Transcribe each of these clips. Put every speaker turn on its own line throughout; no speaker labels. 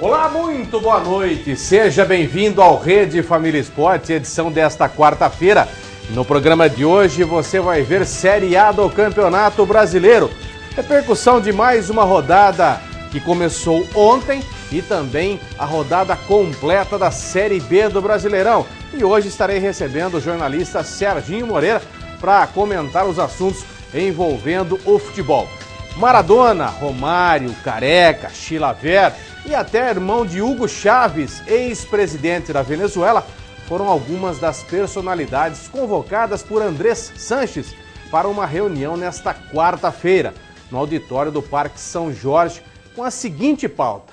Olá, muito boa noite. Seja bem-vindo ao Rede Família Esportes, edição desta quarta-feira. No programa de hoje você vai ver Série A do Campeonato Brasileiro. Repercussão de mais uma rodada que começou ontem e também a rodada completa da Série B do Brasileirão. E hoje estarei recebendo o jornalista Serginho Moreira para comentar os assuntos envolvendo o futebol. Maradona, Romário, Careca, Chilavert e até irmão de Hugo Chávez, ex-presidente da Venezuela, foram algumas das personalidades convocadas por Andrés Sanches para uma reunião nesta quarta-feira, no auditório do Parque São Jorge, com a seguinte pauta: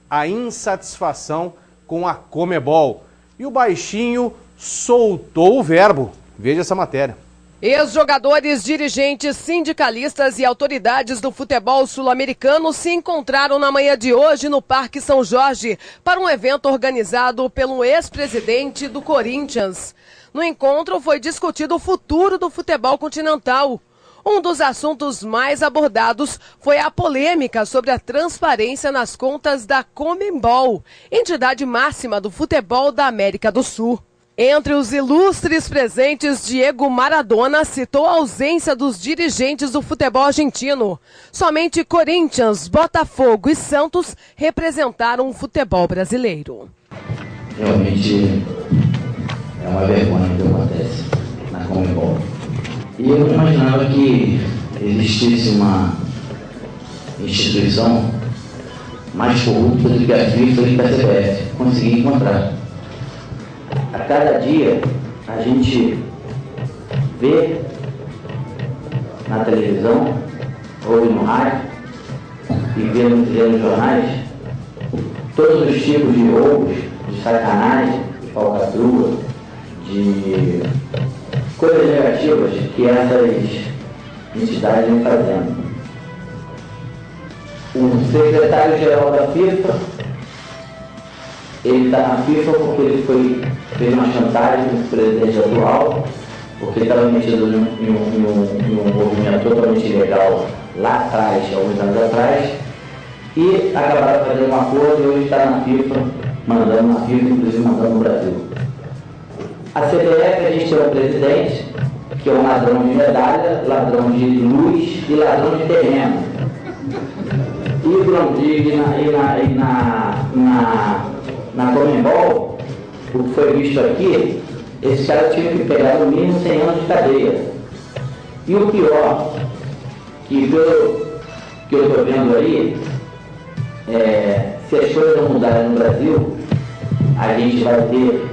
a insatisfação com a Conmebol. E o baixinho soltou o verbo. Veja essa matéria.
Ex-jogadores, dirigentes, sindicalistas e autoridades do futebol sul-americano se encontraram na manhã de hoje no Parque São Jorge para um evento organizado pelo ex-presidente do Corinthians. No encontro foi discutido o futuro do futebol continental. Um dos assuntos mais abordados foi a polêmica sobre a transparência nas contas da Conmebol, entidade máxima do futebol da América do Sul. Entre os ilustres presentes, Diego Maradona citou a ausência dos dirigentes do futebol argentino. Somente Corinthians, Botafogo e Santos representaram o futebol brasileiro.
Realmente é uma vergonha o que acontece na Conmebol. E eu não imaginava que existisse uma instituição mais corrupta do que a FIFA e a CBF. Consegui encontrar. A cada dia a gente vê na televisão, ouve no rádio e vê nos jornais todos os tipos de roubos, de sacanagem, de falcatrua, de coisas negativas que essas entidades vêm fazendo. O secretário-geral da FIFA, ele está na FIFA porque ele fez uma chantagem com o presidente atual, porque ele estava metido em um movimento totalmente ilegal lá atrás, alguns anos atrás, e acabaram fazendo um acordo e hoje está na FIFA, mandando na FIFA, inclusive mandando no Brasil. A CBF, a gente tem um presidente que é um ladrão de medalha, ladrão de luz e ladrão de terreno. Na Conmebol, o que foi visto aqui, esse cara tinha que pegar no mínimo 100 anos de cadeia. E o pior, que pelo que eu estou vendo aí, se as coisas não mudarem no Brasil, a gente vai ter,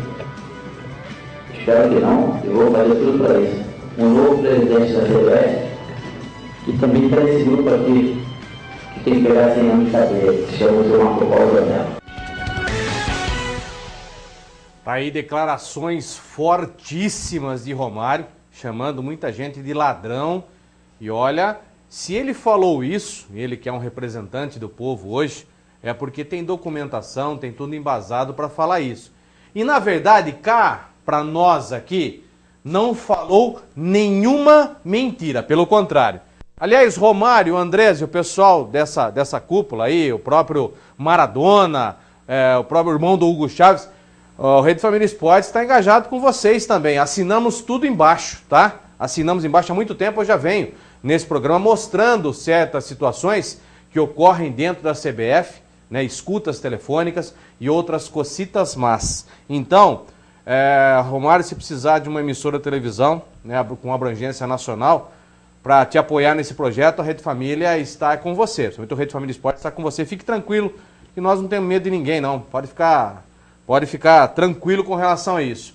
espero que não, eu vou fazer tudo para isso, um novo presidente da CBF, que também está nesse grupo aqui, que tem que pegar 100 anos de cadeia, se chama o Marco Paulo Janela.
Tá aí declarações fortíssimas de Romário, chamando muita gente de ladrão. E olha, se ele falou isso, ele que é um representante do povo hoje, é porque tem documentação, tem tudo embasado para falar isso. E na verdade, cá, para nós aqui, não falou nenhuma mentira, pelo contrário. Aliás, Romário, Andrés e o pessoal dessa cúpula aí, o próprio Maradona, o próprio irmão do Hugo Chávez, o Rede Família Esportes está engajado com vocês também. Assinamos tudo embaixo, tá? Assinamos embaixo há muito tempo, eu já venho nesse programa mostrando certas situações que ocorrem dentro da CBF, né? Escutas telefônicas e outras cocitas más. Então, Romário, se precisar de uma emissora de televisão, né, com abrangência nacional, para te apoiar nesse projeto, a Rede Família está com você. Somente o Rede Família Esportes está com você. Fique tranquilo, que nós não temos medo de ninguém, não. Pode ficar tranquilo com relação a isso.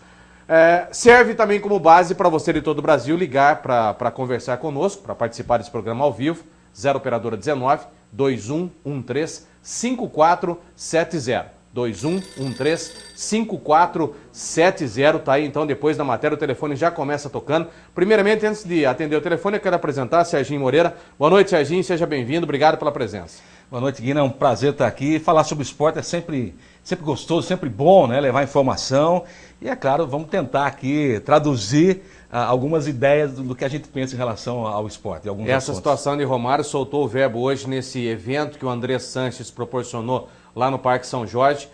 Serve também como base para você de todo o Brasil ligar para conversar conosco, para participar desse programa ao vivo, 0 operadora 19 2113 5470. 2113-5470, tá aí então depois da matéria, o telefone já começa tocando. Primeiramente, antes de atender o telefone, eu quero apresentar Serginho Moreira. Boa noite, Serginho, seja bem-vindo, obrigado pela presença.
Boa noite, Guina, é um prazer estar aqui. Falar sobre esporte é sempre gostoso, sempre bom, né? Levar informação e, é claro, vamos tentar aqui traduzir algumas ideias do que a gente pensa em relação ao esporte. Essa
situação de Romário soltou o verbo hoje nesse evento que o Andrés Sanches proporcionou lá no Parque São Jorge.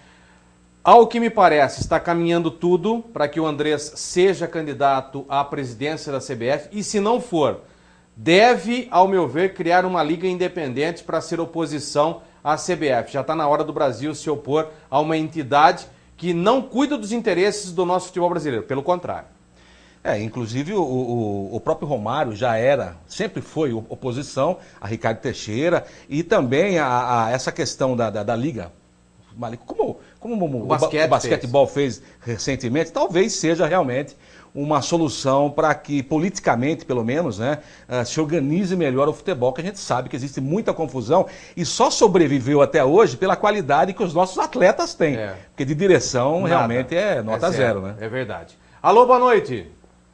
Ao que me parece, está caminhando tudo para que o Andrés seja candidato à presidência da CBF e, se não for, deve, ao meu ver, criar uma liga independente para ser oposição à CBF. Já está na hora do Brasil se opor a uma entidade que não cuida dos interesses do nosso futebol brasileiro, pelo contrário.
Inclusive o próprio Romário sempre foi oposição a Ricardo Teixeira e também a essa questão da Liga. Como o basquetebol fez recentemente, talvez seja realmente uma solução para que, politicamente, pelo menos, né, se organize melhor o futebol, que a gente sabe que existe muita confusão e só sobreviveu até hoje pela qualidade que os nossos atletas têm. Porque de direção, realmente, é nota zero, né?
É verdade. Alô, boa noite.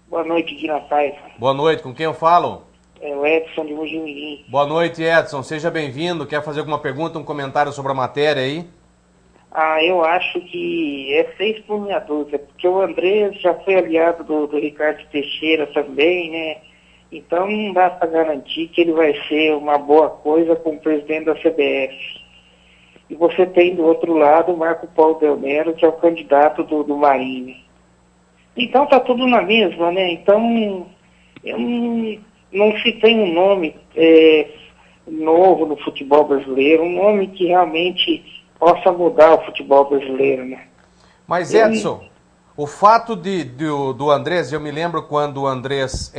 Boa noite, Guina Paz.
Boa noite, com quem eu falo?
É o Edson de Mogi Mirim.
Boa noite, Edson. Seja bem-vindo. Quer fazer alguma pergunta, um comentário sobre a matéria aí?
Eu acho que é 6 por meia dúzia, porque o Andrés já foi aliado do Ricardo Teixeira também, né? Então não dá para garantir que ele vai ser uma boa coisa como presidente da CBF. E você tem do outro lado o Marco Paulo Del Nero, que é o candidato do Marinho. Então tá tudo na mesma, né? Então não se tem um nome novo no futebol brasileiro, um nome que realmente possa mudar o futebol brasileiro, né?
Mas, Edson, o fato do Andrés, eu me lembro quando o Andrés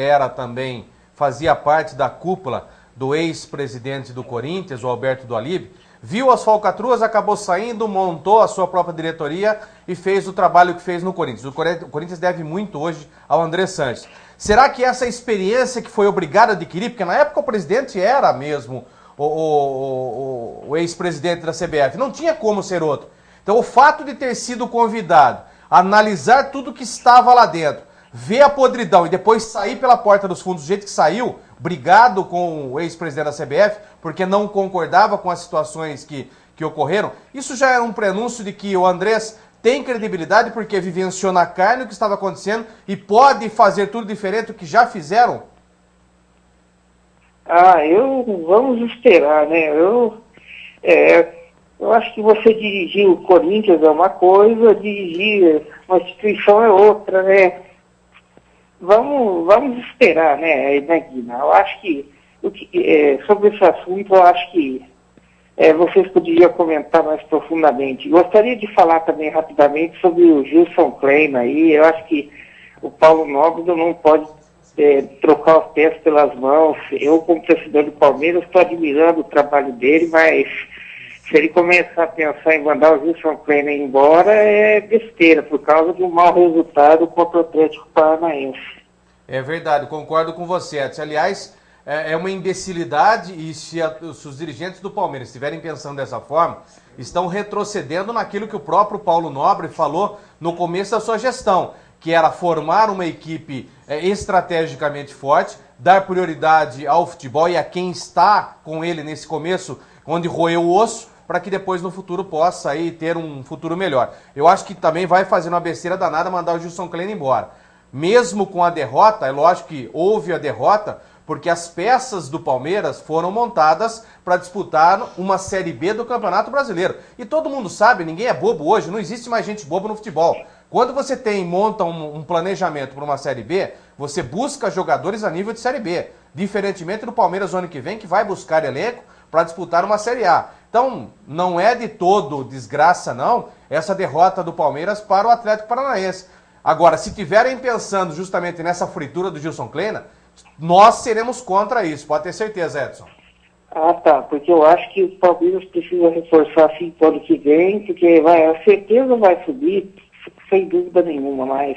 fazia parte da cúpula do ex-presidente do Corinthians, o Alberto do Alibe, viu as falcatruas, acabou saindo, montou a sua própria diretoria e fez o trabalho que fez no Corinthians. O Corinthians deve muito hoje ao Andrés Sanches. Será que essa experiência que foi obrigado a adquirir, porque na época o presidente era mesmo o ex-presidente da CBF, não tinha como ser outro. Então o fato de ter sido convidado a analisar tudo que estava lá dentro, ver a podridão e depois sair pela porta dos fundos do jeito que saiu, brigado com o ex-presidente da CBF, porque não concordava com as situações que ocorreram, isso já era um prenúncio de que o Andrés tem credibilidade porque vivenciou na carne o que estava acontecendo e pode fazer tudo diferente do que já fizeram?
Vamos esperar, né? Eu acho que você dirigir o Corinthians é uma coisa, dirigir uma instituição é outra, né? Vamos esperar, né, Guina? Eu acho que, sobre esse assunto, eu acho que vocês poderiam comentar mais profundamente. Gostaria de falar também rapidamente sobre o Gilson Kleina aí. Eu acho que o Paulo Nobre não pode trocar os pés pelas mãos. Eu, como torcedor do Palmeiras, estou admirando o trabalho dele, mas se ele começar a pensar em mandar o Gilson Kleina embora, é besteira, por causa de um mau resultado contra o Atlético Paranaense.
É verdade, concordo com você, Edson. Aliás, é uma imbecilidade e se os dirigentes do Palmeiras estiverem pensando dessa forma, estão retrocedendo naquilo que o próprio Paulo Nobre falou no começo da sua gestão, que era formar uma equipe estrategicamente forte, dar prioridade ao futebol e a quem está com ele nesse começo, onde roeu o osso, para que depois no futuro possa aí ter um futuro melhor. Eu acho que também vai fazer uma besteira danada mandar o Gilson Kleina embora. Mesmo com a derrota, é lógico que houve a derrota, porque as peças do Palmeiras foram montadas para disputar uma Série B do Campeonato Brasileiro. E todo mundo sabe, ninguém é bobo hoje, não existe mais gente boba no futebol. Quando você monta um planejamento para uma Série B, você busca jogadores a nível de Série B. Diferentemente do Palmeiras no ano que vem, que vai buscar elenco para disputar uma Série A. Então, não é de todo desgraça, não, essa derrota do Palmeiras para o Atlético Paranaense. Agora, se tiverem pensando justamente nessa fritura do Gilson Kleina, nós seremos contra isso, pode ter certeza, Edson.
Tá, porque eu acho que o Palmeiras precisa reforçar assim para o ano que vem, porque a certeza vai subir, sem dúvida nenhuma, mas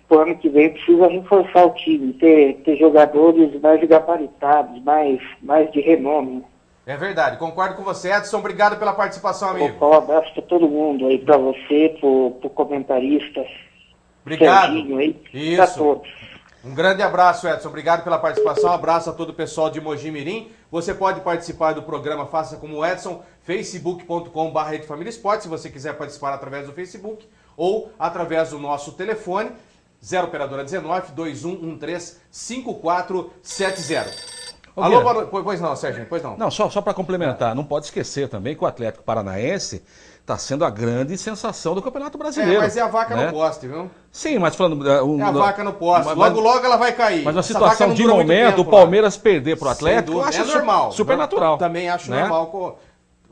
para o ano que vem precisa reforçar o time, ter jogadores mais gabaritados, mais de renome.
É verdade, concordo com você, Edson, obrigado pela participação, amigo.
Um abraço para todo mundo aí, para você, para o comentarista.
Obrigado.
Aí,
isso.
Todos.
Um grande abraço, Edson. Obrigado pela participação. Um abraço a todo o pessoal de Mogi Mirim. Você pode participar do programa Faça Como o Edson, facebook.com/Rede Família Esporte, se você quiser participar através do Facebook ou através do nosso telefone, 0 operadora 19 2113 5470.
Ô,
Alô,
Guilherme.
pois não, Serginho, pois não.
Não, só para complementar, não pode esquecer também que o Atlético Paranaense está sendo a grande sensação do Campeonato Brasileiro.
Mas é a vaca
né?
no poste, viu?
Sim, mas falando...
É a vaca no poste. Logo ela vai cair.
Mas na
Essa
situação
vaca não
de
dura muito
momento,
tempo,
o Palmeiras perder para o Atlético, eu acho
normal.
super natural.
Também acho
né?
normal.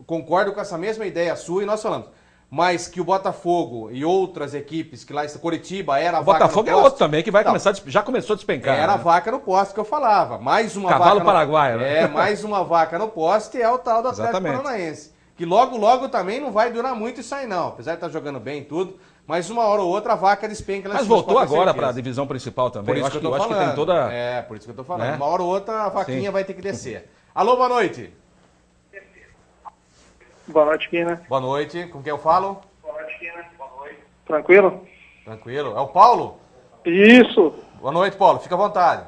Concordo com essa mesma ideia sua e nós falamos. Mas que o Botafogo e outras equipes, que lá em Curitiba era a
O
vaca
Botafogo
no
é
poste.
outro também, que vai
Não.
começar, já começou a despencar.
Era a
né?
vaca no poste que eu falava. Mais uma
Cavalo
vaca
paraguaio, né?
mais uma vaca no poste é o tal do Atlético
Exatamente.
Paranaense. Que logo também não vai durar muito isso aí não. Apesar de estar jogando bem e tudo, mas uma hora ou outra a vaca despenca.
Mas voltou agora para a divisão principal também.
Por isso que eu tô
acho
falando.
que tem toda...
É, por isso que eu tô falando.
Né?
Uma hora ou outra a vaquinha
Sim.
vai ter que descer. Alô, boa noite.
Boa noite, Guina.
Boa noite. Com quem eu falo?
Tranquilo?
Tranquilo. É o Paulo?
Isso.
Boa noite, Paulo. Fica à vontade.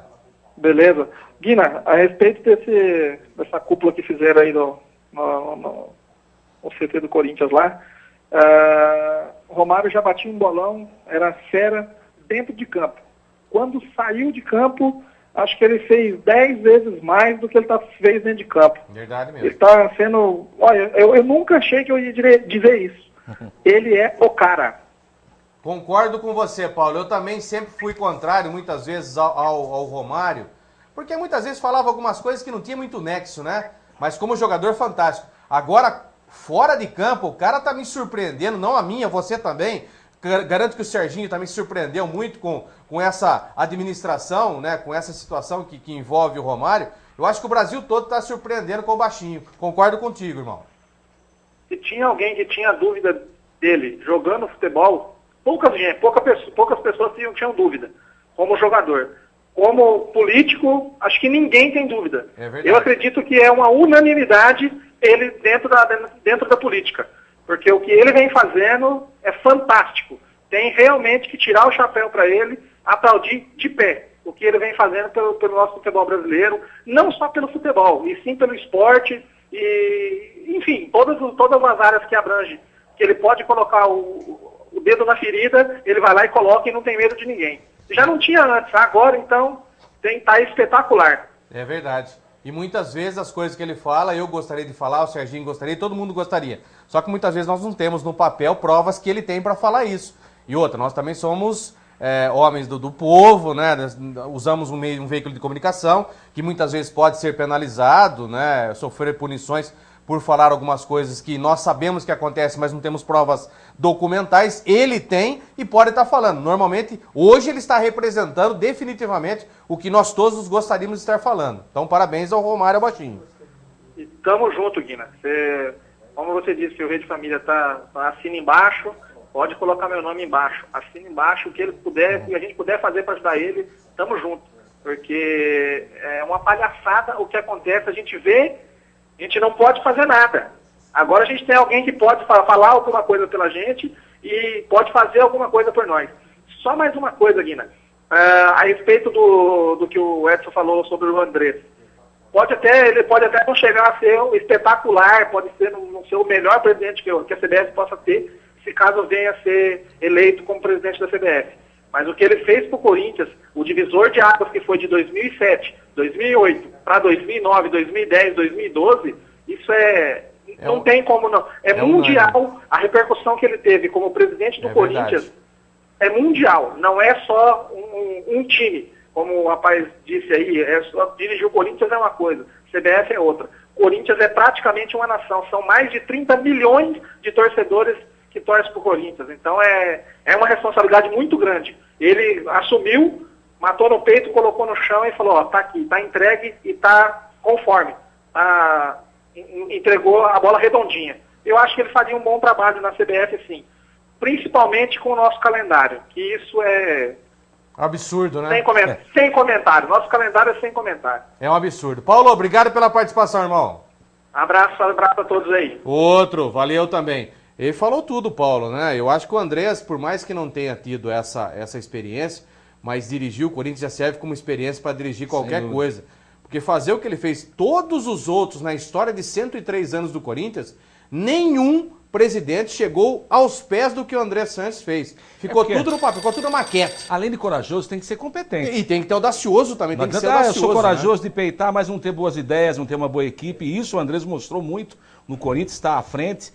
Beleza. Guina, a respeito dessa cúpula que fizeram aí no CT do Corinthians lá, o Romário já batia um bolão, era fera dentro de campo. Quando saiu de campo, acho que ele fez 10 vezes mais do que ele fez dentro de campo.
Verdade
Ele
mesmo.
está sendo... Olha, eu nunca achei que eu ia dizer isso. Ele é o cara.
Concordo com você, Paulo. Eu também sempre fui contrário, muitas vezes, ao Romário, porque muitas vezes falava algumas coisas que não tinha muito nexo, né? Mas como jogador, fantástico. Agora, fora de campo, o cara tá me surpreendendo, não a mim, a você também. Garanto que o Serginho também se surpreendeu muito com essa administração, né? Com essa situação que envolve o Romário. Eu acho que o Brasil todo está surpreendendo com o baixinho. Concordo contigo, irmão.
Se tinha alguém que tinha dúvida dele jogando futebol, poucas pessoas tinham dúvida, como jogador. Como político, acho que ninguém tem dúvida.
É verdade.
Eu acredito que é uma unanimidade ele dentro da política. Porque o que ele vem fazendo é fantástico. Tem realmente que tirar o chapéu para ele, aplaudir de pé o que ele vem fazendo pelo nosso futebol brasileiro, não só pelo futebol, e sim pelo esporte, e, enfim, todas as áreas que abrange, que ele pode colocar o dedo na ferida, ele vai lá e coloca e não tem medo de ninguém. Já não tinha antes, agora então tá espetacular.
É verdade. E muitas vezes as coisas que ele fala, eu gostaria de falar, o Serginho gostaria, todo mundo gostaria. Só que muitas vezes nós não temos no papel provas que ele tem para falar isso. E outra, nós também somos homens do povo, né? Usamos um veículo de comunicação que muitas vezes pode ser penalizado, né? Sofrer punições por falar algumas coisas que nós sabemos que acontecem, mas não temos provas documentais. Ele tem e pode estar falando. Normalmente, hoje ele está representando definitivamente o que nós todos gostaríamos de estar falando. Então, parabéns ao Romário Baixinho.
E tamo junto, Guina. Como você disse que o Rede Família assina embaixo, pode colocar meu nome embaixo. Assina embaixo o que ele puder, que a gente puder fazer para ajudar ele, tamo junto. Porque é uma palhaçada o que acontece, a gente vê, a gente não pode fazer nada. Agora a gente tem alguém que pode falar alguma coisa pela gente e pode fazer alguma coisa por nós. Só mais uma coisa, Guina. A respeito do que o Edson falou sobre o Andrés. Ele pode até não chegar a ser um espetacular, pode não ser o melhor presidente que a CBF possa ter, se caso venha a ser eleito como presidente da CBF. Mas o que ele fez para o Corinthians, o divisor de águas que foi de 2007, 2008 para 2009, 2010, 2012, isso não tem como não. É mundial a repercussão que ele teve como presidente do Corinthians. Verdade. É mundial, não é só um time. Como o rapaz disse aí, dirigir o Corinthians é uma coisa, CBF é outra. Corinthians é praticamente uma nação, são mais de 30 milhões de torcedores que torcem para o Corinthians. Então é uma responsabilidade muito grande. Ele assumiu, matou no peito, colocou no chão e falou, tá aqui, tá entregue e tá conforme. Entregou a bola redondinha. Eu acho que ele faria um bom trabalho na CBF, sim. Principalmente com o nosso calendário, que isso é...
Absurdo, né?
Sem comentário. Nosso calendário é sem comentário.
É um absurdo. Paulo, obrigado pela participação, irmão.
Abraço a todos aí.
Outro, valeu também. Ele falou tudo, Paulo, né? Eu acho que o Andrés, por mais que não tenha tido essa experiência, mas dirigir o Corinthians já serve como experiência para dirigir qualquer coisa. Porque fazer o que ele fez, todos os outros na história de 103 anos do Corinthians, nenhum presidente chegou aos pés do que o André Sanches fez. Ficou
porque,
tudo no papel, ficou tudo na maquete.
Além de corajoso, tem que ser competente.
E tem que ter audacioso também,
Não
tem que ser
adianta,
audacioso.
eu sou corajoso,
né?
de peitar, mas não ter boas ideias, não ter uma boa equipe. E isso o Andrés mostrou muito no Corinthians, está à frente,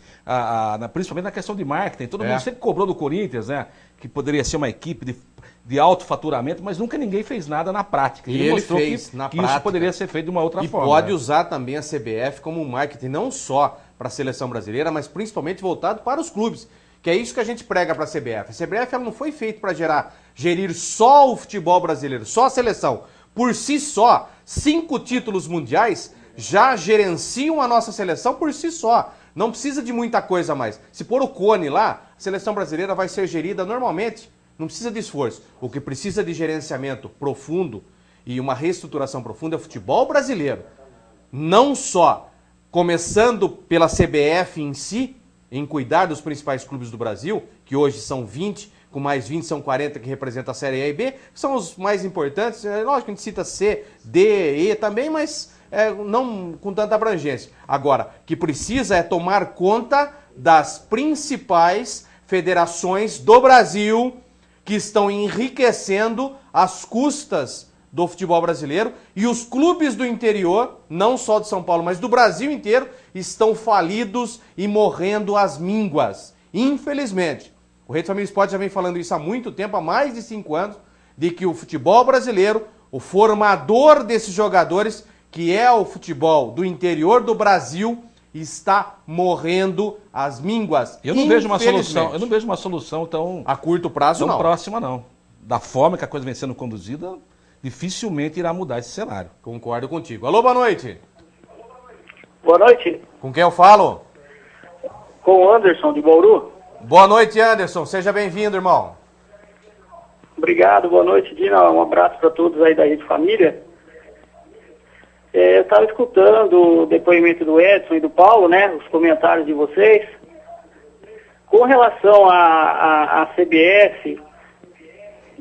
principalmente na questão de marketing. Todo mundo sempre cobrou do Corinthians, né? Que poderia ser uma equipe de alto faturamento, mas nunca ninguém fez nada na prática.
E ele
mostrou
fez,
que,
na
que
prática.
isso poderia ser feito de uma outra
E
forma.
pode
né?
usar também a CBF como um marketing, não só para a seleção brasileira, mas principalmente voltado para os clubes. Que é isso que a gente prega para a CBF. A CBF ela não foi feita para gerir só o futebol brasileiro, só a seleção. Por si só, 5 títulos mundiais já gerenciam a nossa seleção por si só. Não precisa de muita coisa a mais. Se pôr o Cone lá, a seleção brasileira vai ser gerida normalmente. Não precisa de esforço. O que precisa de gerenciamento profundo e uma reestruturação profunda é o futebol brasileiro. Não só começando pela CBF em si, em cuidar dos principais clubes do Brasil, que hoje são 20, com mais 20 são 40 que representam a Série A e B, que são os mais importantes. Lógico que a gente cita C, D, E também, mas não com tanta abrangência. Agora, que precisa é tomar conta das principais federações do Brasil que estão enriquecendo as custas do futebol brasileiro, e os clubes do interior, não só de São Paulo, mas do Brasil inteiro, estão falidos e morrendo às mínguas. Infelizmente. O Rede Família Esporte já vem falando isso há muito tempo, há mais de 5 anos, de que o futebol brasileiro, o formador desses jogadores, que é o futebol do interior do Brasil, está morrendo às mínguas.
Eu não vejo uma solução tão
a curto prazo, não.
Próxima, não. Da forma que a coisa vem sendo conduzida, dificilmente irá mudar esse cenário.
Concordo contigo. Alô, boa noite.
Boa noite.
Com quem eu falo?
Com o Anderson, de Bauru.
Boa noite, Anderson. Seja bem-vindo, irmão.
Obrigado, boa noite, Dina. Um abraço para todos aí da Rede Família. Eu estava escutando o depoimento do Edson e do Paulo, né, os comentários de vocês. Com relação à CBF,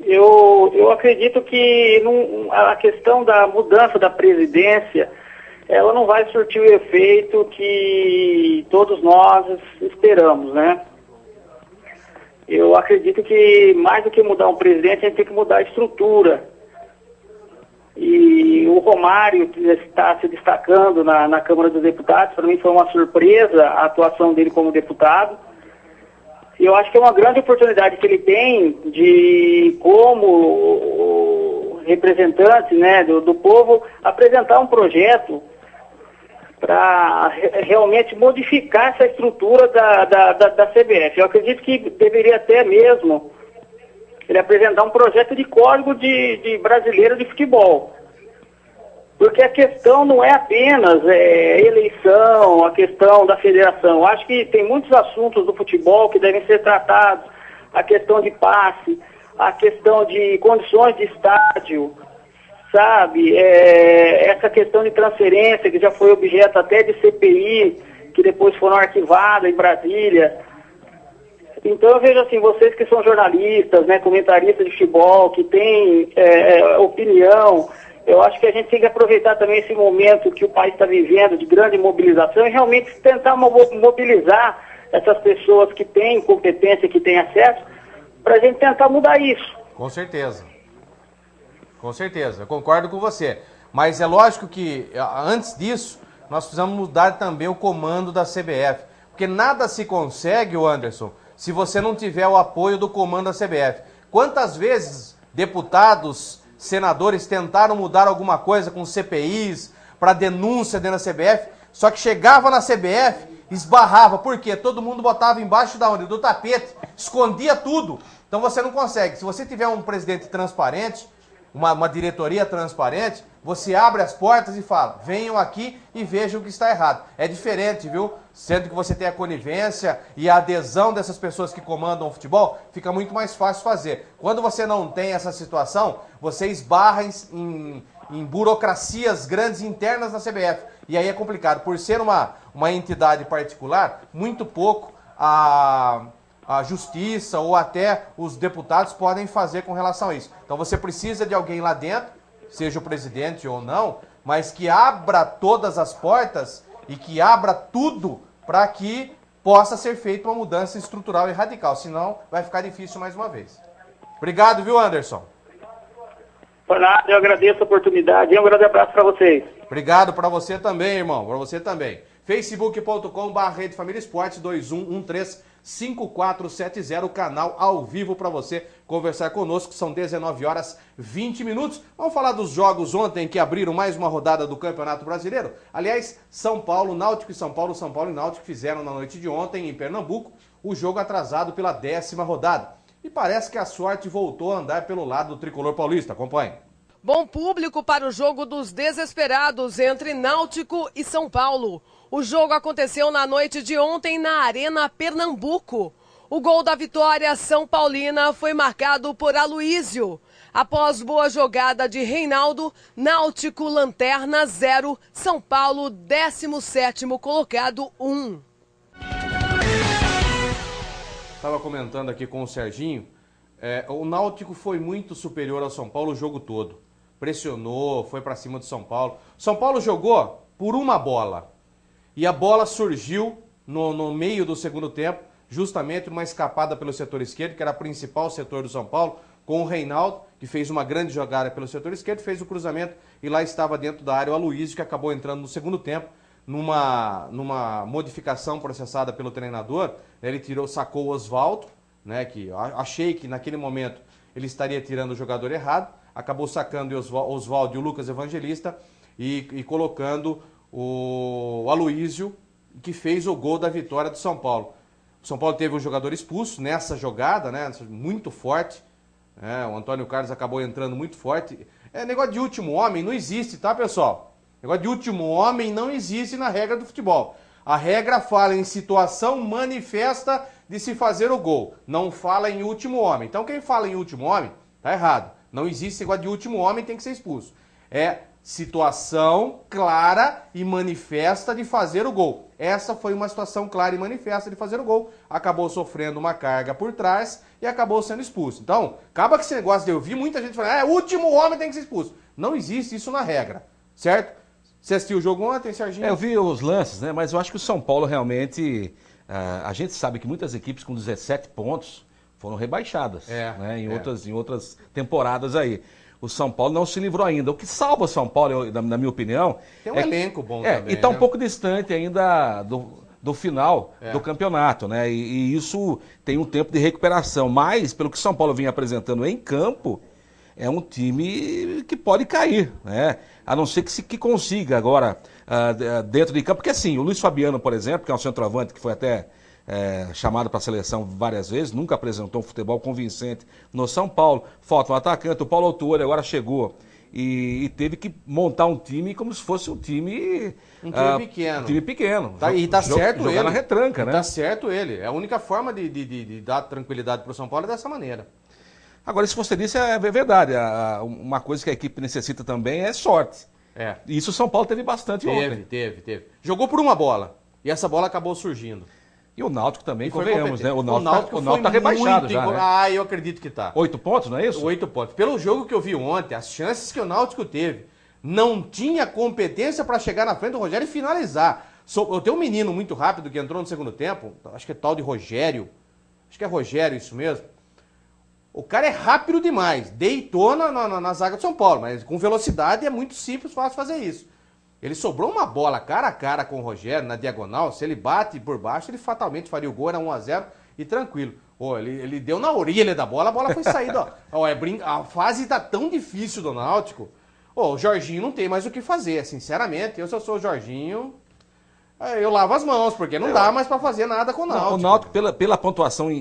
eu acredito que a questão da mudança da presidência, ela não vai surtir o efeito que todos nós esperamos, né? Eu acredito que mais do que mudar um presidente, a gente tem que mudar a estrutura. E o Romário está se destacando na Câmara dos Deputados. Para mim foi uma surpresa a atuação dele como deputado. E eu acho que é uma grande oportunidade que ele tem de, como representante, né, do povo, apresentar um projeto para realmente modificar essa estrutura da CBF. Eu acredito que deveria até mesmo ele apresentar um projeto de código de brasileiro de futebol. Porque a questão não é apenas eleição, a questão da federação. Eu acho que tem muitos assuntos do futebol que devem ser tratados. A questão de passe, a questão de condições de estádio, sabe? Essa questão de transferência, que já foi objeto até de CPI, que depois foram arquivadas em Brasília. Então eu vejo assim, vocês que são jornalistas, né, comentaristas de futebol, que têm opinião, eu acho que a gente tem que aproveitar também esse momento que o país está vivendo de grande mobilização e realmente tentar mobilizar essas pessoas que têm competência, que têm acesso, para a gente tentar mudar isso.
Com certeza. Com certeza, eu concordo com você. Mas é lógico que, antes disso, nós precisamos mudar também o comando da CBF. Porque nada se consegue, Anderson, se você não tiver o apoio do comando da CBF. Quantas vezes deputados, senadores tentaram mudar alguma coisa com CPIs, para denúncia dentro da CBF, só que chegava na CBF, esbarrava. Por quê? Todo mundo botava embaixo do tapete, escondia tudo. Então você não consegue. Se você tiver um presidente transparente, uma diretoria transparente, você abre as portas e fala, venham aqui e vejam o que está errado. É diferente, viu? Sendo que você tem a conivência e a adesão dessas pessoas que comandam o futebol, fica muito mais fácil fazer. Quando você não tem essa situação, você esbarra em burocracias grandes internas na CBF. E aí é complicado. Por ser uma entidade particular, muito pouco a justiça ou até os deputados podem fazer com relação a isso. Então você precisa de alguém lá dentro, seja o presidente ou não, mas que abra todas as portas e que abra tudo para que possa ser feita uma mudança estrutural e radical, senão vai ficar difícil mais uma vez. Obrigado, viu, Anderson?
Por nada, eu agradeço a oportunidade e um grande abraço para vocês.
Obrigado para você também, irmão, para você também. facebook.com/Rede Família Esportes 2113-5470, canal ao vivo para você conversar conosco, são 19h20. Vamos falar dos jogos ontem que abriram mais uma rodada do Campeonato Brasileiro. Aliás, São Paulo, Náutico e São Paulo e Náutico fizeram na noite de ontem em Pernambuco o jogo atrasado pela 10ª rodada. E parece que a sorte voltou a andar pelo lado do tricolor paulista. Acompanhe.
Bom público para o jogo dos desesperados entre Náutico e São Paulo. O jogo aconteceu na noite de ontem na Arena Pernambuco. O gol da vitória São Paulina foi marcado por Aloísio. Após boa jogada de Reinaldo, Náutico lanterna 0, São Paulo 17º colocado 1.
Estava comentando aqui com o Serginho, o Náutico foi muito superior ao São Paulo o jogo todo. Pressionou, foi para cima do São Paulo. São Paulo jogou por uma bola. E a bola surgiu no meio do segundo tempo, justamente numa escapada pelo setor esquerdo, que era o principal setor do São Paulo, com o Reinaldo, que fez uma grande jogada pelo setor esquerdo, fez o cruzamento e lá estava dentro da área o Aloísio, que acabou entrando no segundo tempo, numa modificação processada pelo treinador. Ele sacou o Oswaldo, né, que achei que naquele momento ele estaria tirando o jogador errado, acabou sacando o Oswaldo e o Lucas Evangelista e colocando o Aloísio, que fez o gol da vitória do São Paulo. O São Paulo teve um jogador expulso nessa jogada, né, muito forte. O Antônio Carlos acabou entrando muito forte. Negócio de último homem não existe, tá, pessoal? Negócio de último homem não existe na regra do futebol. A regra fala em situação manifesta de se fazer o gol. Não fala em último homem. Então quem fala em último homem, tá errado. Não existe negócio de último homem, tem que ser expulso. É situação clara e manifesta de fazer o gol. Essa foi uma situação clara e manifesta de fazer o gol. Acabou sofrendo uma carga por trás e acabou sendo expulso. Então, acaba que esse negócio de eu vi muita gente falando, último homem tem que ser expulso. Não existe isso na regra, certo? Você assistiu o jogo ontem, Serginho?
Eu vi os lances, né? Mas eu acho que o São Paulo realmente... a gente sabe que muitas equipes com 17 pontos foram rebaixadas, né? Em outras temporadas aí. O São Paulo não se livrou ainda. O que salva o São Paulo, na minha opinião...
Tem um elenco bom também,
e está um pouco distante ainda do final do campeonato, né? E isso tem um tempo de recuperação. Mas, pelo que o São Paulo vinha apresentando em campo, é um time que pode cair, né? A não ser que consiga agora, dentro de campo. Porque assim, o Luiz Fabiano, por exemplo, que é um centroavante que foi até chamado para a seleção várias vezes, nunca apresentou um futebol convincente no São Paulo. Falta um atacante, o Paulo Autuori agora chegou e teve que montar um time como se fosse um time...
pequeno.
Um time pequeno.
E tá certo ele.
Jogar na retranca, né?
Tá certo ele. É a única forma de dar tranquilidade para o São Paulo é dessa maneira.
Agora, isso que você disse é verdade. Uma coisa que a equipe necessita também é sorte. E isso o São Paulo teve bastante ontem.
Teve. Jogou por uma bola. E essa bola acabou surgindo.
E o Náutico também, convenhamos, né? O
Náutico
tá rebaixado já, né?
Eu acredito que tá.
8 pontos, não é isso?
8 pontos. Pelo jogo que eu vi ontem, as chances que o Náutico teve, não tinha competência para chegar na frente do Rogério e finalizar. Eu tenho um menino muito rápido que entrou no segundo tempo, acho que é tal de Rogério. Acho que é Rogério, isso mesmo. O cara é rápido demais, deitou na zaga do São Paulo, mas com velocidade é muito simples, fácil fazer isso. Ele sobrou uma bola cara a cara com o Rogério na diagonal, se ele bate por baixo, ele fatalmente faria o gol, era 1-0 e tranquilo. Ele deu na orelha da bola, a bola foi saída. A fase tá tão difícil do Náutico. O Jorginho não tem mais o que fazer, sinceramente. Se eu sou o Jorginho, eu lavo as mãos, porque não dá mais para fazer nada com o Náutico.
O Náutico, pela pontuação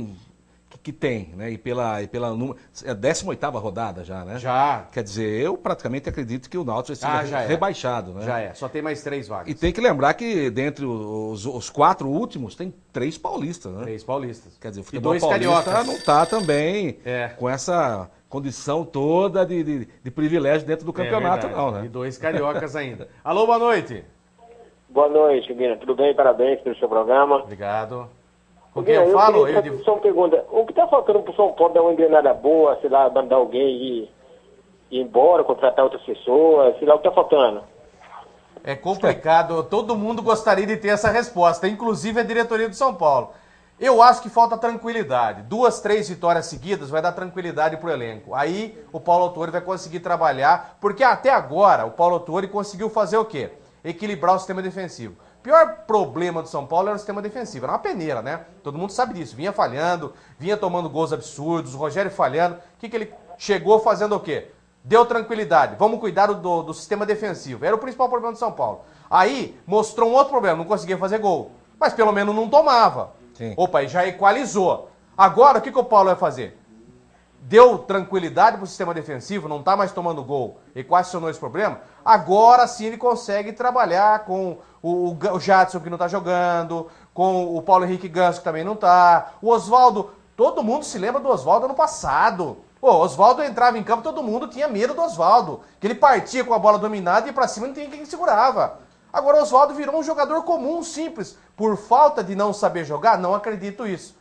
que tem, né? E pela é a 18ª rodada já, né?
Já.
Quer dizer, eu praticamente acredito que o Náutico vai ser rebaixado, né?
Já é, só tem mais 3 vagas.
E tem que lembrar que dentre os 4 últimos tem 3 paulistas, né?
3 paulistas.
Quer dizer, o futebol
e 2
paulista
cariocas.
não está também com essa condição toda de privilégio dentro do campeonato, não, né?
E 2 cariocas ainda. Alô, boa noite.
Boa noite, Guina. Tudo bem? Parabéns pelo seu programa.
Obrigado. Com quem eu falo?
Só uma pergunta. O que está faltando para o São Paulo dar uma engrenada boa, sei lá, mandar alguém ir embora, contratar outras pessoas, sei lá, o que está faltando?
É complicado. Todo mundo gostaria de ter essa resposta, inclusive a diretoria do São Paulo. Eu acho que falta tranquilidade. 2, 3 vitórias seguidas vai dar tranquilidade pro elenco. Aí o Paulo Autuori vai conseguir trabalhar, porque até agora o Paulo Autuori conseguiu fazer o quê? Equilibrar o sistema defensivo. O pior problema do São Paulo era o sistema defensivo. Era uma peneira, né? Todo mundo sabe disso. Vinha falhando, vinha tomando gols absurdos, o Rogério falhando. O que ele chegou fazendo o quê? Deu tranquilidade. Vamos cuidar do sistema defensivo. Era o principal problema do São Paulo. Aí mostrou um outro problema. Não conseguia fazer gol. Mas pelo menos não tomava.
Sim.
Opa, e já equalizou. Agora, o que o Paulo vai fazer? Deu tranquilidade pro sistema defensivo, não tá mais tomando gol, equacionou esse problema. Agora sim ele consegue trabalhar com o Jadson, que não tá jogando, com o Paulo Henrique Ganso, que também não tá. O Oswaldo, todo mundo se lembra do Oswaldo ano passado. O Oswaldo entrava em campo, todo mundo tinha medo do Oswaldo. Que ele partia com a bola dominada e ia pra cima não tinha quem segurava. Agora o Oswaldo virou um jogador comum, simples. Por falta de não saber jogar, não acredito isso.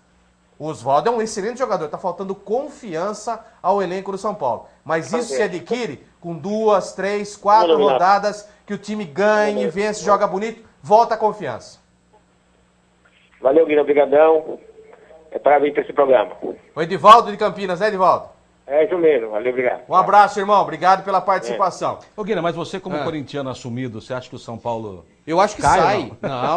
O Oswaldo é um excelente jogador, está faltando confiança ao elenco do São Paulo. Mas isso se adquire com 2, 3, 4 rodadas, que o time ganhe, vence, joga bonito, volta a confiança.
Valeu, Guilherme, obrigadão. Parabéns para esse programa.
O Edivaldo de Campinas, né, Edivaldo?
É isso mesmo, valeu, obrigado.
Um abraço, irmão, obrigado pela participação.
Ô, Guilherme, mas você como corintiano assumido, você acha que o São Paulo...
Eu acho que
cai
sai.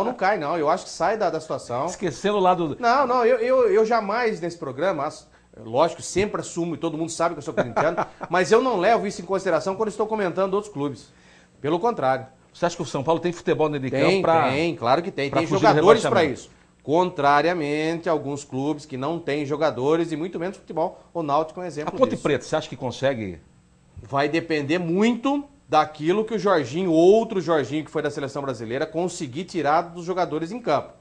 Não cai não. Eu acho que sai da situação.
Esquecendo o lado...
Não, eu jamais nesse programa, lógico, sempre assumo e todo mundo sabe que eu sou corintiano, mas eu não levo isso em consideração quando estou comentando outros clubes. Pelo contrário.
Você acha que o São Paulo tem futebol dentro de campo pra...
Tem, claro que tem. Tem
fugir do
jogadores para
rebaixamento?
isso. Contrariamente a alguns clubes que não têm jogadores e muito menos futebol. O Náutico é um exemplo
A Ponte
disso.
Preta, você acha que consegue...
Vai depender muito daquilo que o Jorginho, outro Jorginho que foi da Seleção Brasileira, conseguir tirar dos jogadores em campo.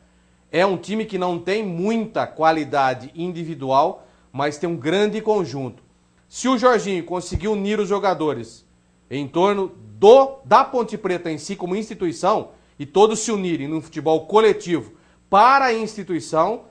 É um time que não tem muita qualidade individual, mas tem um grande conjunto. Se o Jorginho conseguir unir os jogadores em torno da Ponte Preta em si como instituição, e todos se unirem num futebol coletivo para a instituição,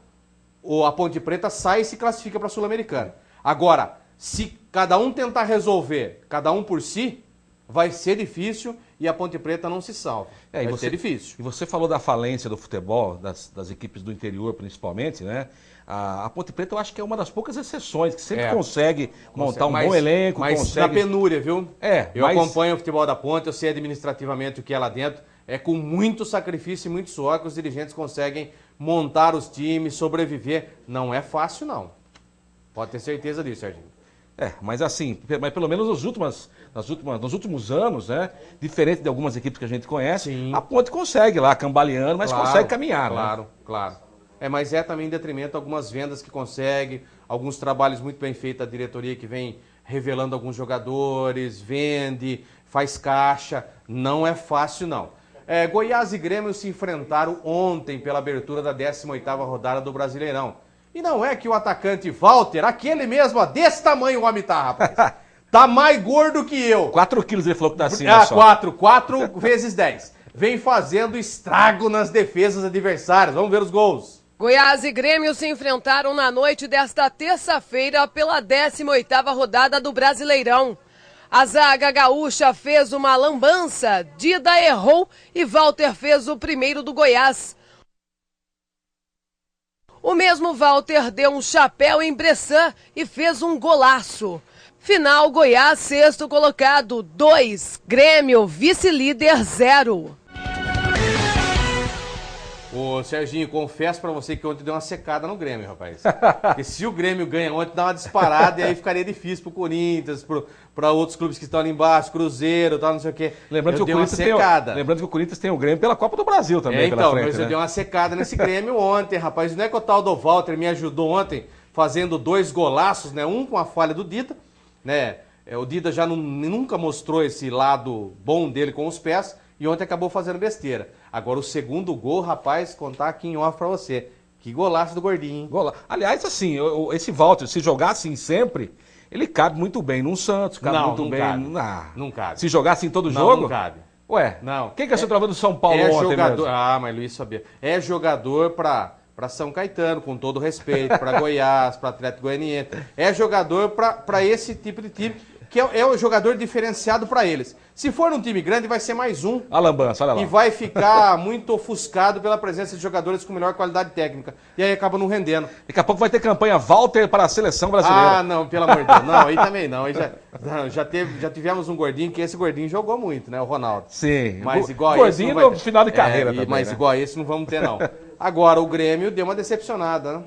a Ponte Preta sai e se classifica para a Sul-Americana. Agora, se cada um tentar resolver, cada um por si, vai ser difícil e a Ponte Preta não se salva. Vai ser difícil.
E você falou da falência do futebol, das equipes do interior principalmente, né? A Ponte Preta eu acho que é uma das poucas exceções que sempre consegue montar um bom elenco.
Mas
consegue...
na penúria, viu? Eu
mas...
acompanho o futebol da Ponte, eu sei administrativamente o que é lá dentro. É com muito sacrifício e muito suor que os dirigentes conseguem montar os times, sobreviver. Não é fácil, não. Pode ter certeza disso, Serginho.
Mas assim, mas pelo menos nos últimos anos, né? Diferente de algumas equipes que a gente conhece, a Ponte consegue lá, cambaleando, mas consegue caminhar, né?
Claro. Mas é também em detrimento algumas vendas que consegue, alguns trabalhos muito bem feitos da diretoria que vem revelando alguns jogadores, vende, faz caixa. Não é fácil, não. Goiás e Grêmio se enfrentaram ontem pela abertura da 18ª rodada do Brasileirão. E não é que o atacante Walter, aquele mesmo, desse tamanho o homem tá, rapaz. Tá mais gordo que eu.
4 quilos ele falou que dá assim,
só. 4 vezes 10. Vem fazendo estrago nas defesas adversárias. Vamos ver os gols.
Goiás e Grêmio se enfrentaram na noite desta terça-feira pela 18ª rodada do Brasileirão. A zaga gaúcha fez uma lambança, Dida errou e Walter fez o primeiro do Goiás. O mesmo Walter deu um chapéu em Bressan e fez um golaço. Final, Goiás, 6º colocado, 2. Grêmio, vice-líder, 0.
Ô, Serginho, confesso pra você que ontem deu uma secada no Grêmio, rapaz. E se o Grêmio ganha ontem, dá uma disparada e aí ficaria difícil pro Corinthians, pra outros clubes que estão ali embaixo, Cruzeiro, tal, não sei o quê.
Lembrando que o Corinthians tem o Grêmio pela Copa do Brasil também,
pela frente, mas eu dei uma secada nesse Grêmio ontem, rapaz. Não é que o tal do Walter me ajudou ontem, fazendo 2 golaços, né? Um com a falha do Dida, né? O Dida já nunca mostrou esse lado bom dele com os pés e ontem acabou fazendo besteira. Agora o segundo gol, rapaz, contar aqui em off pra você. Que golaço do gordinho, hein?
Aliás, assim, esse Walter, se jogar assim sempre, ele cabe muito bem num Santos, cabe muito bem...
Não cabe.
Se jogar assim todo jogo?
Não cabe.
Ué,
não.
Quem que é o centroavante do São Paulo ontem
jogador...
mesmo?
Mas Luiz sabia. É jogador pra São Caetano, com todo respeito, pra Goiás, pra Atlético Goianiense. É jogador pra esse tipo de time que é o jogador diferenciado para eles. Se for num time grande, vai ser mais um.
A lambança, olha lá.
E vai ficar muito ofuscado pela presença de jogadores com melhor qualidade técnica. E aí acaba não rendendo.
Daqui a pouco vai ter campanha Walter para a seleção brasileira.
Ah, não, pelo amor de Deus. Não, aí também não. Aí já tivemos um gordinho, que esse gordinho jogou muito, né? O Ronaldo.
Sim.
Mas igual
gordinho
esse não vai
no final de carreira também,
mas
né?
igual a esse não vamos ter, não. Agora, o Grêmio deu uma decepcionada, né?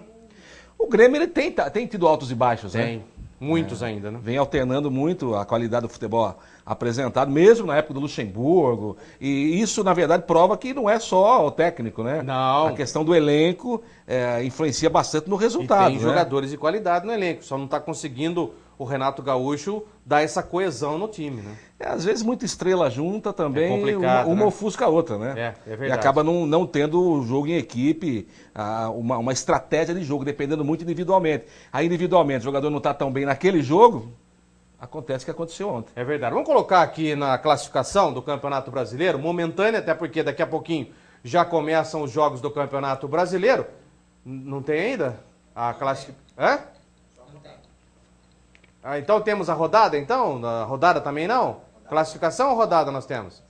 O Grêmio ele tem tido altos e baixos, né?
Tem. Muitos ainda, né?
Vem alternando muito a qualidade do futebol apresentado, mesmo na época do Luxemburgo. E isso, na verdade, prova que não é só o técnico, né?
Não.
A questão do elenco influencia bastante no resultado.
E tem jogadores de qualidade no elenco, só não está conseguindo o Renato Gaúcho dar essa coesão no time, né?
Às vezes muita estrela junta também,
É complicado,
uma
né?
ofusca a outra, né?
É verdade.
E acaba não tendo o jogo em equipe, uma estratégia de jogo, dependendo muito individualmente. Aí individualmente o jogador não está tão bem naquele jogo, acontece o que aconteceu ontem.
É verdade. Vamos colocar aqui na classificação do Campeonato Brasileiro, momentânea, até porque daqui a pouquinho já começam os jogos do Campeonato Brasileiro. Não tem ainda? A classificação... Hã? Ah, então temos a rodada, então? A rodada também não? Classificação ou rodada nós temos?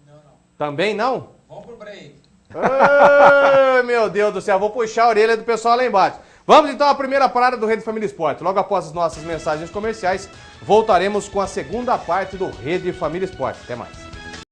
Não. Também não? Vamos pro break. Meu Deus do céu, vou puxar a orelha do pessoal lá embaixo. Vamos então à primeira parada do Rede Família Esporte. Logo após as nossas mensagens comerciais, voltaremos com a segunda parte do Rede Família Esporte. Até mais.